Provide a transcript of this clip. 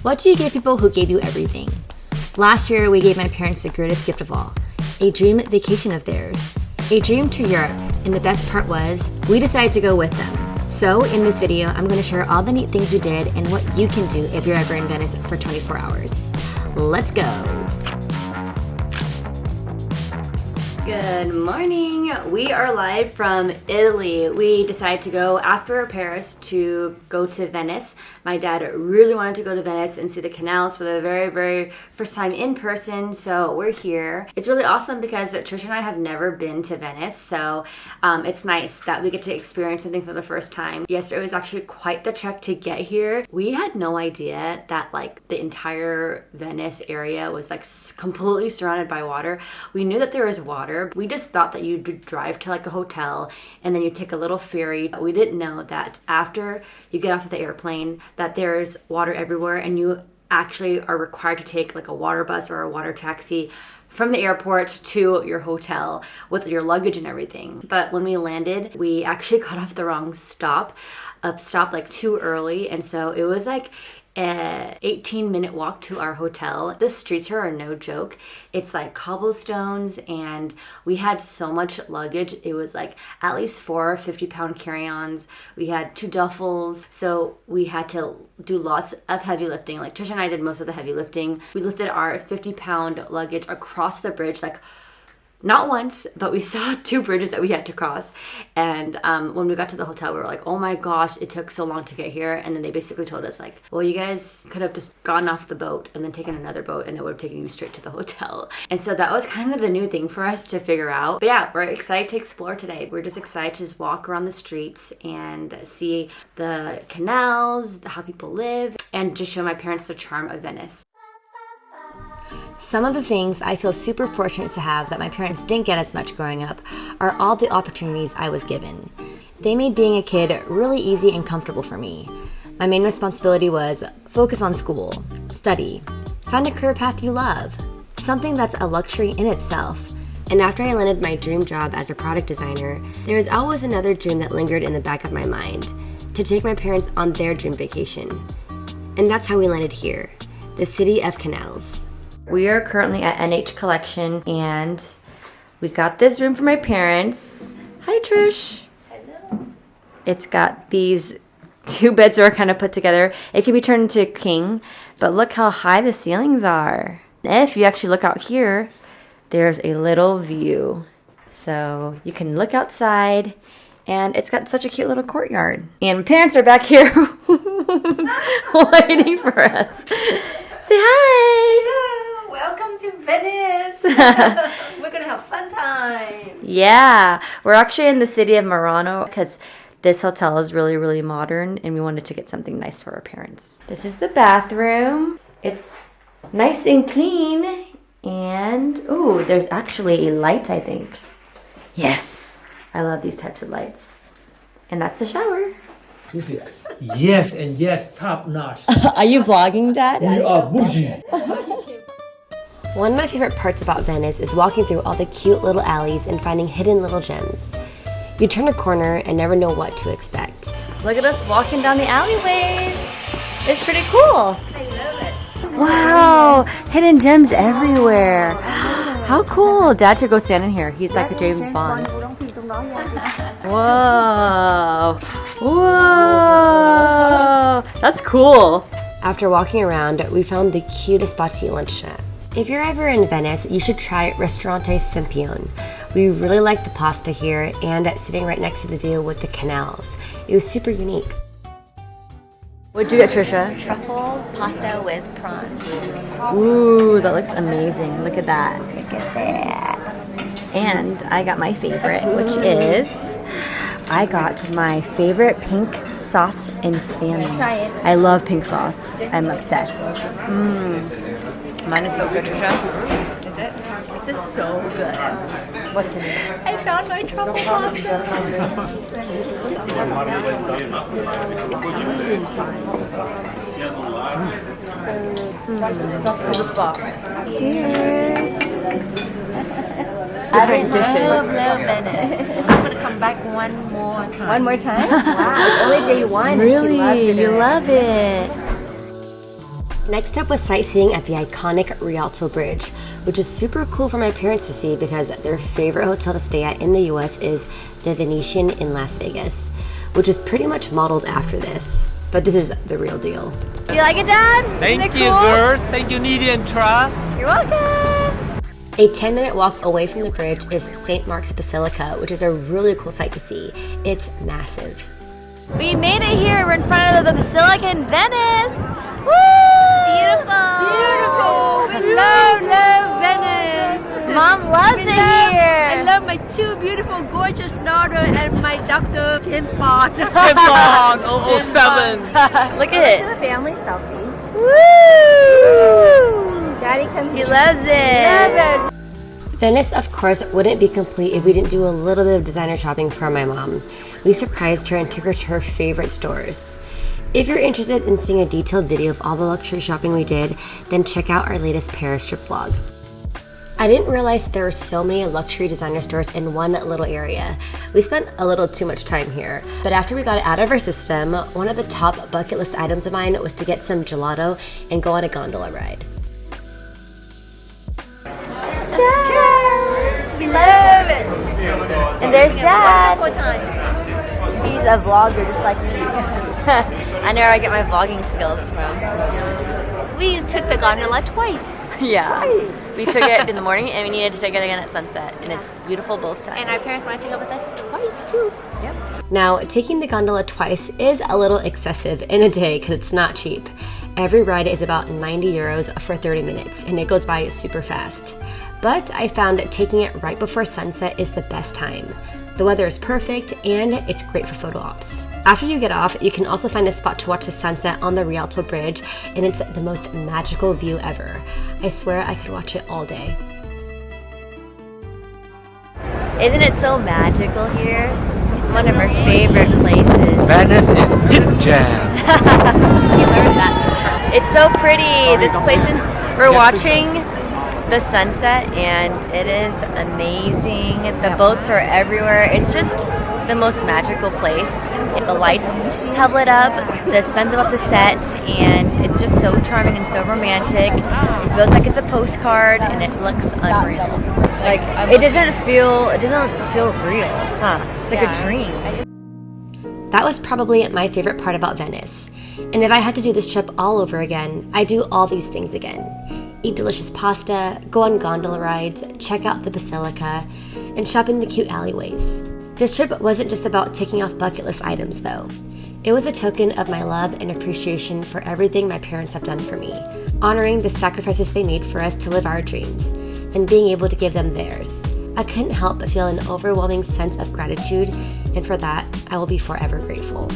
What do you give people who gave you everything? Last year, we gave my parents the greatest gift of all, a dream vacation of theirs, a dream to Europe, and the best part was, we decided to go with them. So in this video, I'm going to share all the neat things we did and what you can do if you're ever in Venice for 24 hours. Let's go! Good morning! We are live from Italy. We decided to go after Paris to go to Venice. My dad really wanted to go to Venice and see the canals for the very first time in person, so we're here. It's really awesome because Trish and I have never been to Venice, so it's nice that we get to experience something for the first time. Yesterday was actually quite the trek to get here. We had no idea that like the entire Venice area was like completely surrounded by water. We knew that there was water. We just thought that you'd drive to like a hotel and then you take a little ferry. We didn't know that after you get off of the airplane that there's water everywhere and you actually are required to take like a water bus or a water taxi from the airport to your hotel with your luggage and everything. But when we landed, we actually got off the wrong stop like too early, and so it was like an 18-minute walk to our hotel. The streets here are no joke. It's like cobblestones, and we had so much luggage. It was like at least 4 50-pound carry-ons. We had 2 duffels, so we had to do lots of heavy lifting. Like Trish and I did most of the heavy lifting. We lifted our 50-pound luggage across the bridge, like not once, but we saw 2 bridges that we had to cross. And when we got to the hotel, we were like, oh my gosh, it took so long to get here. And then they basically told us like, well, you guys could have just gotten off the boat and then taken another boat and it would have taken you straight to the hotel. And so that was kind of the new thing for us to figure out. But yeah, we're excited to explore today. We're just excited to just walk around the streets and see the canals, how people live, and just show my parents the charm of Venice. Some of the things I feel super fortunate to have that my parents didn't get as much growing up are all the opportunities I was given. They made being a kid really easy and comfortable for me. My main responsibility was focus on school, study, find a career path you love, something that's a luxury in itself. And after I landed my dream job as a product designer, there was always another dream that lingered in the back of my mind, to take my parents on their dream vacation. And that's how we landed here, the city of canals. We are currently at NH Collection and we got this room for my parents. Hi Trish. Hello. It's got these 2 beds that are kind of put together. It can be turned into a king, but look how high the ceilings are. If you actually look out here, there's a little view. So you can look outside and it's got such a cute little courtyard. And my parents are back here waiting for us. Say hi. Hello. Welcome to Venice. We're gonna have a fun time. Yeah, we're actually in the city of Murano because this hotel is really modern and we wanted to get something nice for our parents. This is the bathroom. It's nice and clean, and ooh, there's actually a light, I think. Yes, I love these types of lights. And that's the shower. Yes, and yes, top notch. Are you vlogging, Dad? We are bougie. One of my favorite parts about Venice is walking through all the cute little alleys and finding hidden little gems. You turn a corner and never know what to expect. Look at us walking down the alleyways. It's pretty cool. I love it. Wow, hidden gems everywhere. How cool. Dad should go stand in here. He's like a James Bond. Whoa. Whoa. That's cool. After walking around, we found the cutest Bati lunch chat. If you're ever in Venice, you should try Ristorante Sempione. We really liked the pasta here and sitting right next to the view with the canals. It was super unique. What'd you get, Trisha? Truffle pasta with prawns. Ooh, that looks amazing. Look at that. Look at that. And I got my favorite, which is, I got my favorite pink sauce and salmon. Try it. I love pink sauce. I'm obsessed. Mine is so good, Trisha. Is it? This is so good. What's in it? I found my truffle pasta. Full the spot. Cheers. Different Love Venice. I'm gonna come back one more time. One more time? Wow, it's only day 1 and she loves Really? it. You love it. Next up was sightseeing at the iconic Rialto Bridge, which is super cool for my parents to see because their favorite hotel to stay at in the US is the Venetian in Las Vegas, which is pretty much modeled after this. But this is the real deal. Do you like it, Dad? Thank you, girls. Thank you, Nidhi and Tra. You're welcome. A 10-minute walk away from the bridge is St. Mark's Basilica, which is a really cool sight to see. It's massive. We made it here. We're in front of the Basilica in Venice. Woo! Beautiful. We love Venice. Mom loves it here. I love my two beautiful, gorgeous daughter and my doctor, Tim Bond. Tim Bond, 007. Look at it. A family selfie. Woo! Daddy, come He here. loves it. Love it. Venice, of course, wouldn't be complete if we didn't do a little bit of designer shopping for my mom. We surprised her and took her to her favorite stores. If you're interested in seeing a detailed video of all the luxury shopping we did, then check out our latest Paris trip vlog. I didn't realize there were so many luxury designer stores in one little area. We spent a little too much time here, but after we got it out of our system, one of the top bucket list items of mine was to get some gelato and go on a gondola ride. Cheers! We love it. And there's Dad. He's a vlogger just like me. I know where I get my vlogging skills from. We took the gondola twice. Yeah. We took it in the morning and we needed to take it again at sunset. And it's beautiful both times. And our parents wanted to go with us twice too. Yep. Now, taking the gondola twice is a little excessive in a day because it's not cheap. Every ride is about 90 euros for 30 minutes and it goes by super fast. But I found that taking it right before sunset is the best time. The weather is perfect and it's great for photo ops. After you get off, you can also find a spot to watch the sunset on the Rialto Bridge, and it's the most magical view ever. I swear I could watch it all day. Isn't it so magical here? It's one of our favorite places. Venice is hidden gem. We learned that. It's so pretty. This place is, we're watching the sunset and it is amazing. The boats are everywhere. It's just the most magical place. The lights have lit up, the sun's about to set, and it's just so charming and so romantic. It feels like it's a postcard and it looks unreal. Like it doesn't feel real. Huh. It's like a dream. That was probably my favorite part about Venice. And if I had to do this trip all over again, I'd do all these things again. Eat delicious pasta, go on gondola rides, check out the Basilica, and shop in the cute alleyways. This trip wasn't just about ticking off bucket list items though. It was a token of my love and appreciation for everything my parents have done for me, honoring the sacrifices they made for us to live our dreams, and being able to give them theirs. I couldn't help but feel an overwhelming sense of gratitude, and for that, I will be forever grateful.